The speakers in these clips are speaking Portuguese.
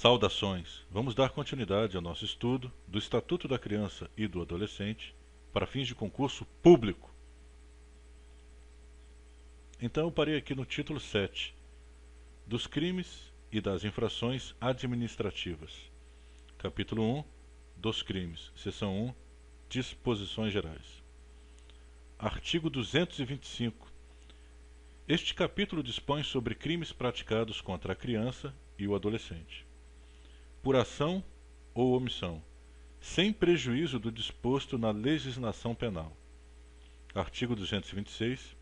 Saudações! Vamos dar continuidade ao nosso estudo do Estatuto da Criança e do Adolescente para fins de concurso público. Então eu parei aqui no título 7, dos crimes e das infrações administrativas. Capítulo 1, dos crimes. Seção 1, disposições gerais. Artigo 225. Este capítulo dispõe sobre crimes praticados contra a criança e o adolescente, por ação ou omissão, sem prejuízo do disposto na legislação penal. Artigo 226.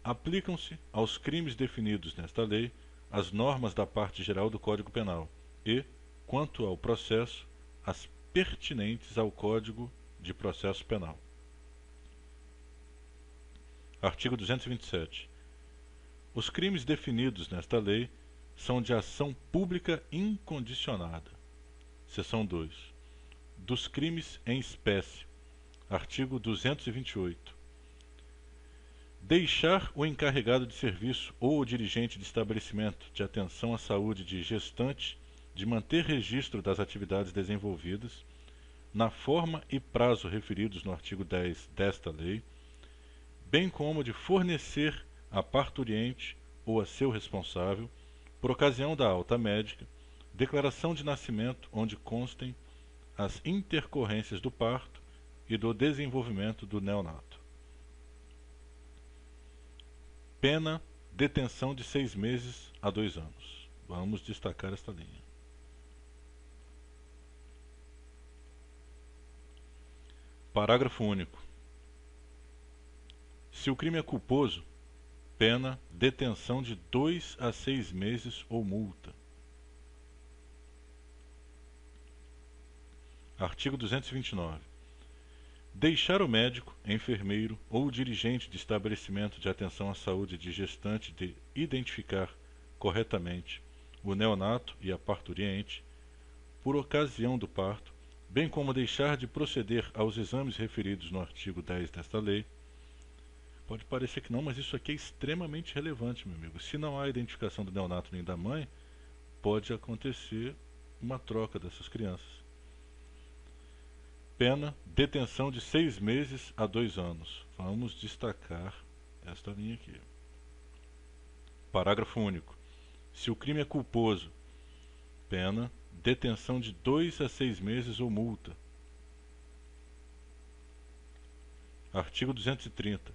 Aplicam-se aos crimes definidos nesta lei as normas da parte geral do Código Penal e, quanto ao processo, as pertinentes ao Código de Processo Penal. Artigo 227. Os crimes definidos nesta lei são de ação pública incondicionada. Seção 2. Dos crimes em espécie. Artigo 228. Deixar o encarregado de serviço ou o dirigente de estabelecimento de atenção à saúde de gestante de manter registro das atividades desenvolvidas, na forma e prazo referidos no artigo 10 desta lei, bem como de fornecer a parturiente ou a seu responsável, por ocasião da alta médica, declaração de nascimento onde constem as intercorrências do parto e do desenvolvimento do neonato. Pena, detenção de 6 meses a 2 anos. Vamos destacar esta linha. Parágrafo único. Se o crime é culposo, pena, detenção de 2 a 6 meses ou multa. Artigo 229. Deixar o médico, enfermeiro ou dirigente de estabelecimento de atenção à saúde de gestante de identificar corretamente o neonato e a parturiente, por ocasião do parto, bem como deixar de proceder aos exames referidos no artigo 10 desta lei. Pode parecer que não, mas isso aqui é extremamente relevante, meu amigo. Se não há identificação do neonato nem da mãe, pode acontecer uma troca dessas crianças. Pena, detenção de 6 meses a 2 anos. Vamos destacar esta linha aqui. Parágrafo único. Se o crime é culposo, pena, detenção de 2 a 6 meses ou multa. Artigo 230.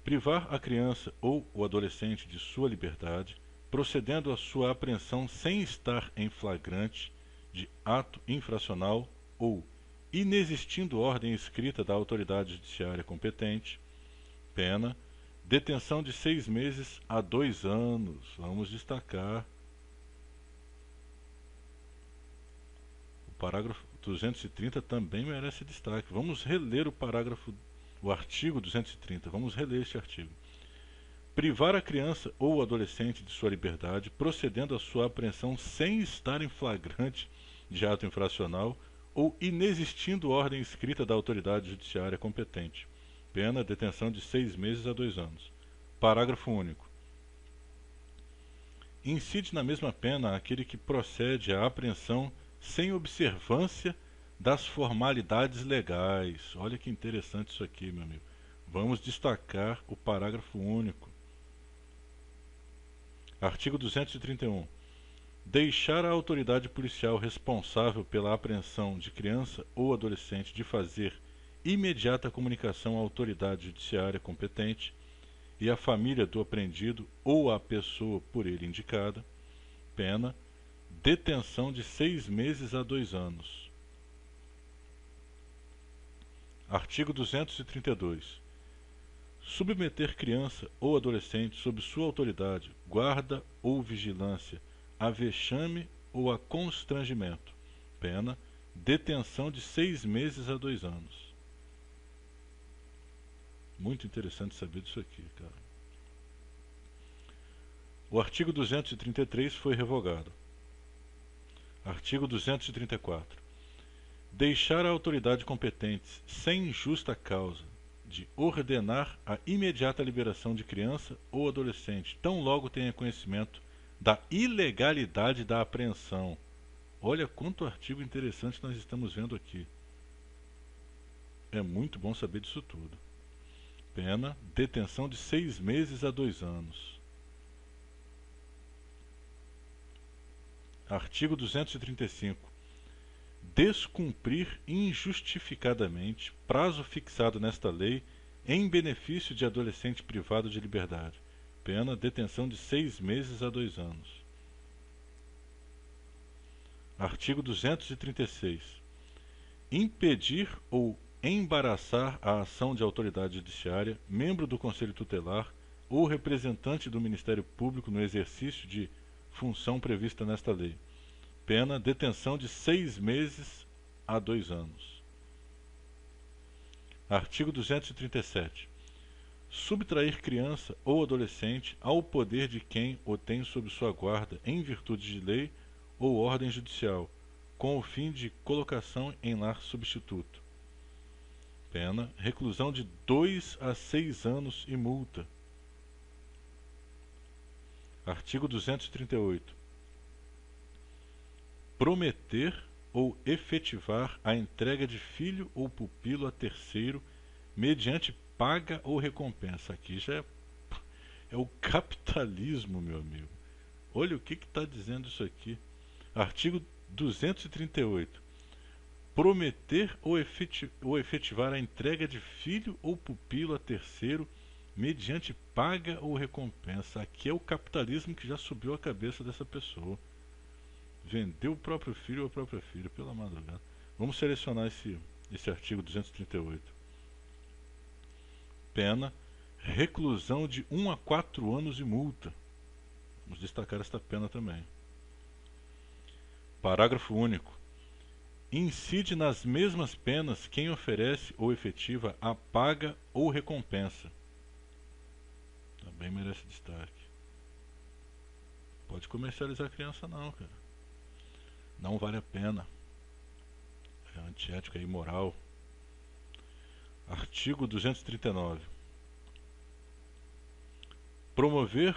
Privar a criança ou o adolescente de sua liberdade, procedendo à sua apreensão sem estar em flagrante de ato infracional ou inexistindo ordem escrita da autoridade judiciária competente, pena, detenção de 6 meses a 2 anos. Vamos destacar. O parágrafo 230 também merece destaque. Vamos reler o artigo 230. Vamos reler este artigo. Privar a criança ou o adolescente de sua liberdade, procedendo à sua apreensão sem estar em flagrante de ato infracional ou inexistindo ordem escrita da autoridade judiciária competente. Pena, detenção de 6 meses a 2 anos. Parágrafo único. Incide na mesma pena aquele que procede à apreensão sem observância das formalidades legais. Olha que interessante isso aqui, meu amigo. Vamos destacar o parágrafo único. Artigo 231. Deixar a autoridade policial responsável pela apreensão de criança ou adolescente de fazer imediata comunicação à autoridade judiciária competente e à família do apreendido ou à pessoa por ele indicada, pena, detenção de 6 meses a 2 anos. Artigo 232. Submeter criança ou adolescente sob sua autoridade, guarda ou vigilância a vexame ou a constrangimento, pena, detenção de 6 meses a 2 anos. Muito interessante saber disso aqui, cara. O artigo 233 foi revogado. Artigo 234. Deixar a autoridade competente, sem justa causa, de ordenar a imediata liberação de criança ou adolescente, tão logo tenha conhecimento da ilegalidade da apreensão. Olha quanto artigo interessante nós estamos vendo aqui. É muito bom saber disso tudo. Pena, detenção de 6 meses a 2 anos. Artigo 235. Descumprir injustificadamente prazo fixado nesta lei em benefício de adolescente privado de liberdade. Pena, detenção de 6 meses a 2 anos. Artigo 236. Impedir ou embaraçar a ação de autoridade judiciária, membro do Conselho Tutelar ou representante do Ministério Público no exercício de função prevista nesta lei. Pena, detenção de 6 meses a 2 anos. Artigo 237. Subtrair criança ou adolescente ao poder de quem o tem sob sua guarda em virtude de lei ou ordem judicial, com o fim de colocação em lar substituto. Pena, reclusão de 2 a 6 anos e multa. Artigo 238. Prometer ou efetivar a entrega de filho ou pupilo a terceiro mediante paga ou recompensa. Aqui já é o capitalismo, meu amigo. Olha o que está dizendo isso aqui. Artigo 238. Prometer ou efetivar a entrega de filho ou pupilo a terceiro mediante paga ou recompensa. Aqui é o capitalismo que já subiu a cabeça dessa pessoa. Vendeu o próprio filho ou a própria filha, pela madrugada. Vamos selecionar esse artigo 238. Pena, reclusão de 1 a 4 anos e multa. Vamos destacar esta pena também. Parágrafo único. Incide nas mesmas penas quem oferece ou efetiva a paga ou recompensa. Também merece destaque. Pode comercializar a criança não, cara. Não vale a pena. É antiético, é imoral. Artigo 239. Promover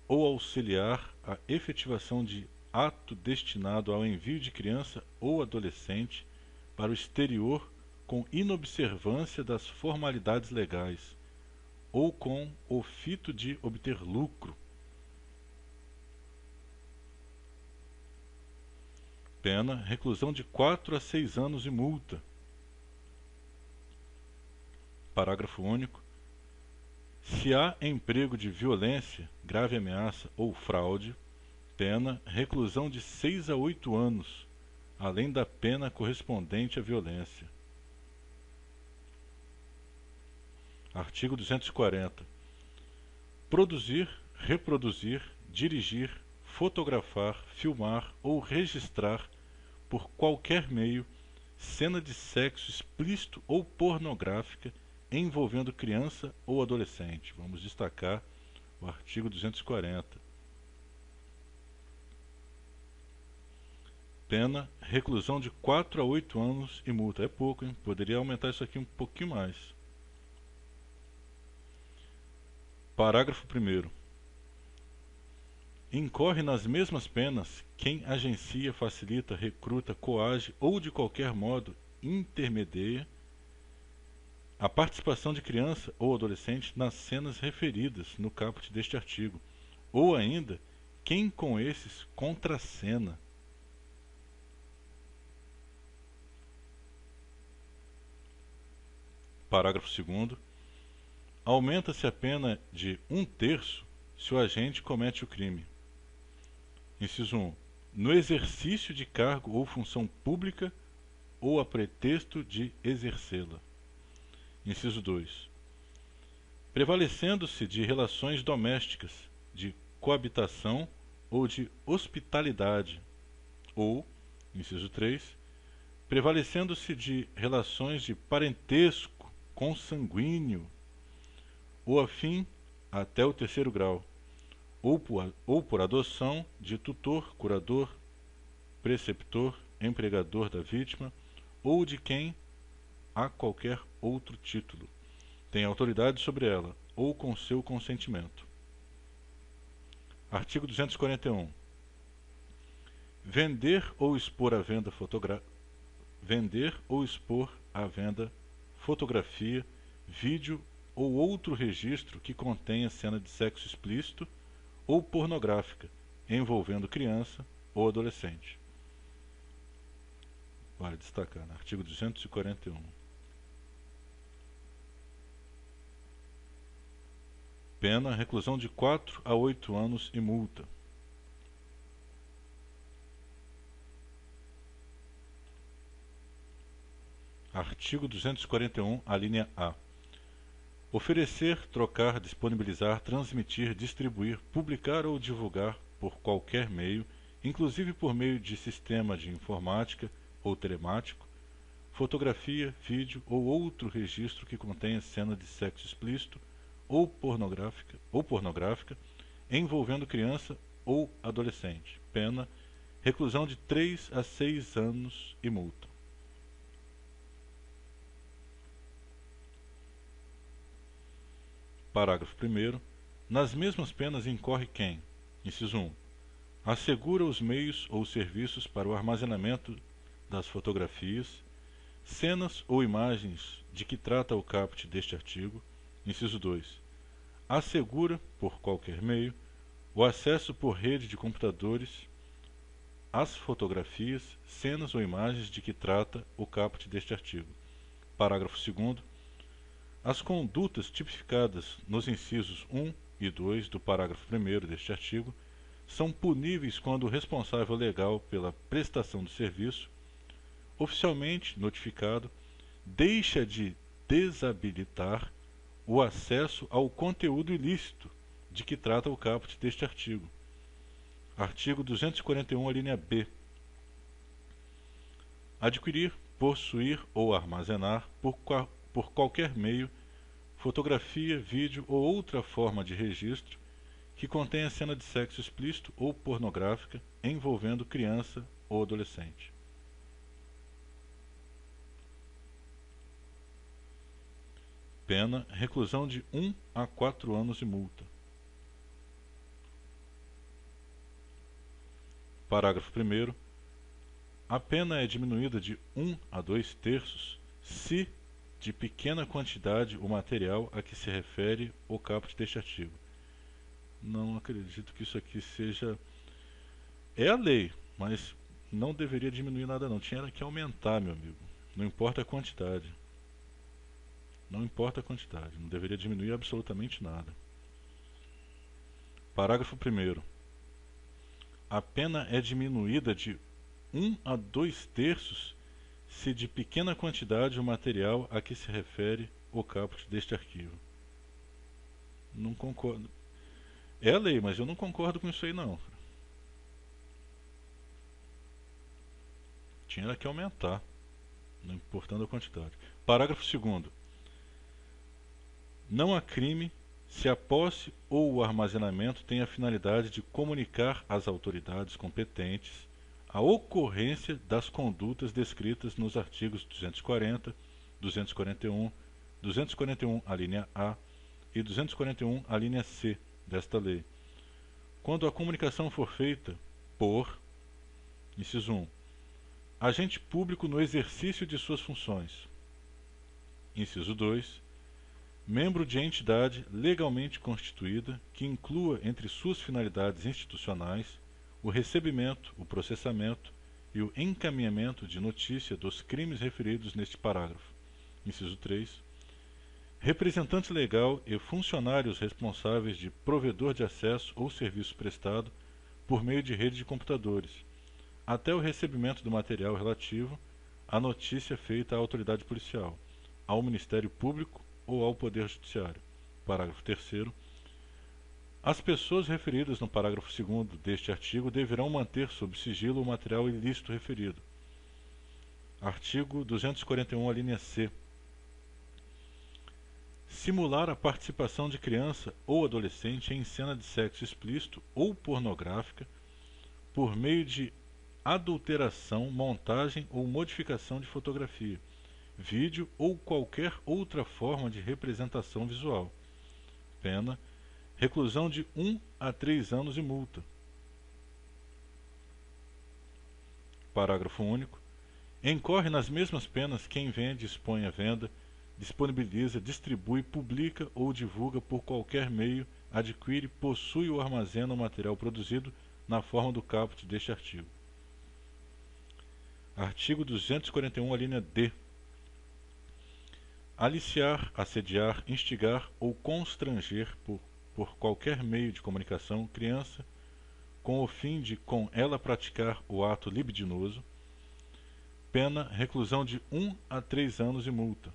ou auxiliar a efetivação de ato destinado ao envio de criança ou adolescente para o exterior com inobservância das formalidades legais ou com o fito de obter lucro. Pena, reclusão de 4 a 6 anos e multa. Parágrafo único. Se há emprego de violência, grave ameaça ou fraude, pena, reclusão de 6 a 8 anos, além da pena correspondente à violência. Artigo 240. Produzir, reproduzir, dirigir, fotografar, filmar ou registrar por qualquer meio cena de sexo explícito ou pornográfica envolvendo criança ou adolescente. Vamos destacar o artigo 240. Pena, reclusão de 4 a 8 anos e multa. É pouco, hein? Poderia aumentar isso aqui um pouquinho mais. Parágrafo 1º. Incorre nas mesmas penas quem agencia, facilita, recruta, coage ou de qualquer modo intermedia a participação de criança ou adolescente nas cenas referidas no caput deste artigo, ou ainda quem com esses contracena. Parágrafo 2º. Aumenta-se a pena de 1/3 se o agente comete o crime. Inciso 1. No exercício de cargo ou função pública ou a pretexto de exercê-la. Inciso 2. Prevalecendo-se de relações domésticas, de coabitação ou de hospitalidade. Ou, inciso 3, prevalecendo-se de relações de parentesco consanguíneo ou afim até o 3º grau, ou por adoção de tutor, curador, preceptor, empregador da vítima ou de quem a qualquer outro título tem autoridade sobre ela ou com seu consentimento. Artigo 241. Vender ou expor à venda fotografia, vídeo ou outro registro que contenha cena de sexo explícito ou pornográfica, envolvendo criança ou adolescente. Vale destacar, artigo 241. Pena, reclusão de 4 a 8 anos e multa. Artigo 241, alínea A. Oferecer, trocar, disponibilizar, transmitir, distribuir, publicar ou divulgar por qualquer meio, inclusive por meio de sistema de informática ou telemático, fotografia, vídeo ou outro registro que contenha cena de sexo explícito ou pornográfica envolvendo criança ou adolescente. Pena, reclusão de 3 a 6 anos e multa. Parágrafo 1º. Nas mesmas penas incorre quem: inciso 1. Assegura os meios ou serviços para o armazenamento das fotografias, cenas ou imagens de que trata o caput deste artigo. Inciso 2. Assegura, por qualquer meio, o acesso por rede de computadores às fotografias, cenas ou imagens de que trata o caput deste artigo. Parágrafo 2º. As condutas tipificadas nos incisos 1 e 2 do parágrafo 1º deste artigo são puníveis quando o responsável legal pela prestação do serviço, oficialmente notificado, deixa de desabilitar o acesso ao conteúdo ilícito de que trata o caput deste artigo. Artigo 241, alínea B. Adquirir, possuir ou armazenar por qualquer meio, fotografia, vídeo ou outra forma de registro que contenha cena de sexo explícito ou pornográfica envolvendo criança ou adolescente. Pena, reclusão de 1 a 4 anos e multa. Parágrafo 1º. A pena é diminuída de 1 a 2/3 se de pequena quantidade o material a que se refere o caput deste artigo. Não acredito que isso aqui seja... É a lei, mas não deveria diminuir nada não. Tinha que aumentar, meu amigo. Não importa a quantidade. Não importa a quantidade. Não deveria diminuir absolutamente nada. Parágrafo 1º. A pena é diminuída de 1 a 2/3 se de pequena quantidade o material a que se refere o caput deste arquivo. Não concordo. É a lei, mas eu não concordo com isso aí não. Tinha que aumentar, não importando a quantidade. Parágrafo 2º. Não há crime se a posse ou o armazenamento tem a finalidade de comunicar às autoridades competentes a ocorrência das condutas descritas nos artigos 240, 241, 241, alínea A e 241, alínea C desta lei, quando a comunicação for feita por, inciso 1, agente público no exercício de suas funções, inciso 2, membro de entidade legalmente constituída que inclua entre suas finalidades institucionais o recebimento, o processamento e o encaminhamento de notícia dos crimes referidos neste parágrafo. Inciso 3. Representante legal e funcionários responsáveis de provedor de acesso ou serviço prestado por meio de rede de computadores, até o recebimento do material relativo à notícia feita à autoridade policial, ao Ministério Público ou ao Poder Judiciário. Parágrafo 3º. As pessoas referidas no parágrafo 2º deste artigo deverão manter sob sigilo o material ilícito referido. Artigo 241, alínea C. Simular a participação de criança ou adolescente em cena de sexo explícito ou pornográfica por meio de adulteração, montagem ou modificação de fotografia, vídeo ou qualquer outra forma de representação visual. Pena, reclusão de 1 a 3 anos e multa. Parágrafo único. Incorre nas mesmas penas quem vende, expõe à venda, disponibiliza, distribui, publica ou divulga por qualquer meio, adquire, possui ou armazena o material produzido na forma do caput deste artigo. Artigo 241, a linha D. Aliciar, assediar, instigar ou constranger por qualquer meio de comunicação criança com o fim de com ela praticar o ato libidinoso, pena reclusão de 1 a 3 anos e multa.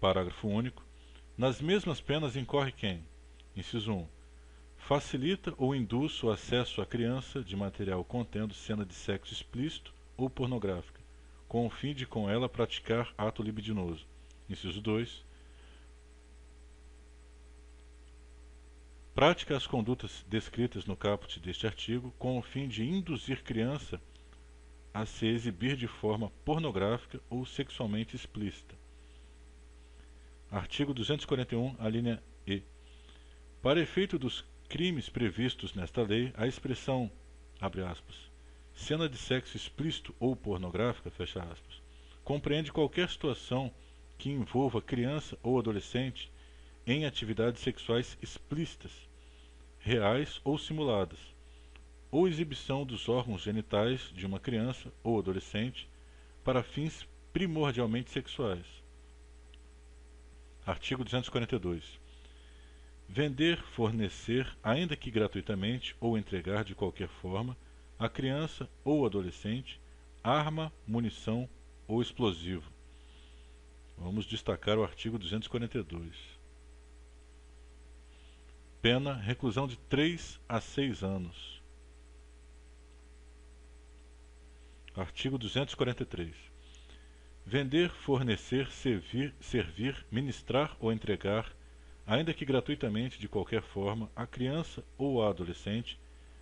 Parágrafo único. Nas mesmas penas incorre quem: inciso 1. Facilita ou induz o acesso à criança de material contendo cena de sexo explícito ou pornográfica, com o fim de com ela praticar ato libidinoso. Inciso 2. Pratica as condutas descritas no caput deste artigo com o fim de induzir criança a se exibir de forma pornográfica ou sexualmente explícita. Artigo 241, a linha E. Para efeito dos crimes previstos nesta lei, a expressão, abre aspas, cena de sexo explícito ou pornográfica, fecha aspas, compreende qualquer situação que envolva criança ou adolescente em atividades sexuais explícitas, reais ou simuladas, ou exibição dos órgãos genitais de uma criança ou adolescente para fins primordialmente sexuais. Artigo 242. Vender, fornecer, ainda que gratuitamente, ou entregar de qualquer forma, a criança ou adolescente, arma, munição ou explosivo. Vamos destacar o artigo 242. Pena, reclusão de 3 a 6 anos. Artigo 243. Vender, fornecer, servir, ministrar ou entregar, ainda que gratuitamente de qualquer forma, a criança ou a adolescente,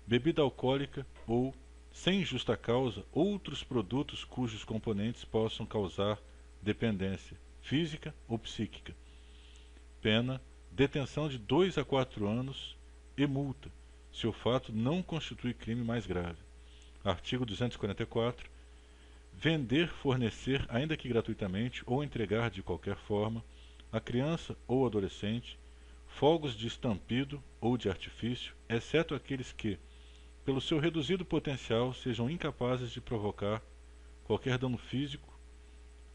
bebida alcoólica ou, sem justa causa, outros produtos cujos componentes possam causar dependência física ou psíquica. Pena, detenção de 2 a 4 anos e multa, se o fato não constitui crime mais grave. Artigo 244. Vender, fornecer, ainda que gratuitamente, ou entregar de qualquer forma, a criança ou adolescente, fogos de estampido ou de artifício, exceto aqueles que, pelo seu reduzido potencial, sejam incapazes de provocar qualquer dano físico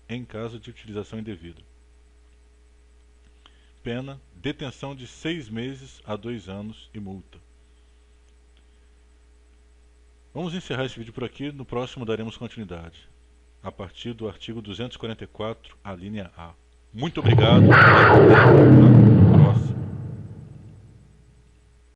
em caso de utilização indevida. Pena, detenção de 6 meses a 2 anos e multa. Vamos encerrar esse vídeo por aqui, no próximo daremos continuidade, a partir do artigo 244, a linha A. Muito obrigado.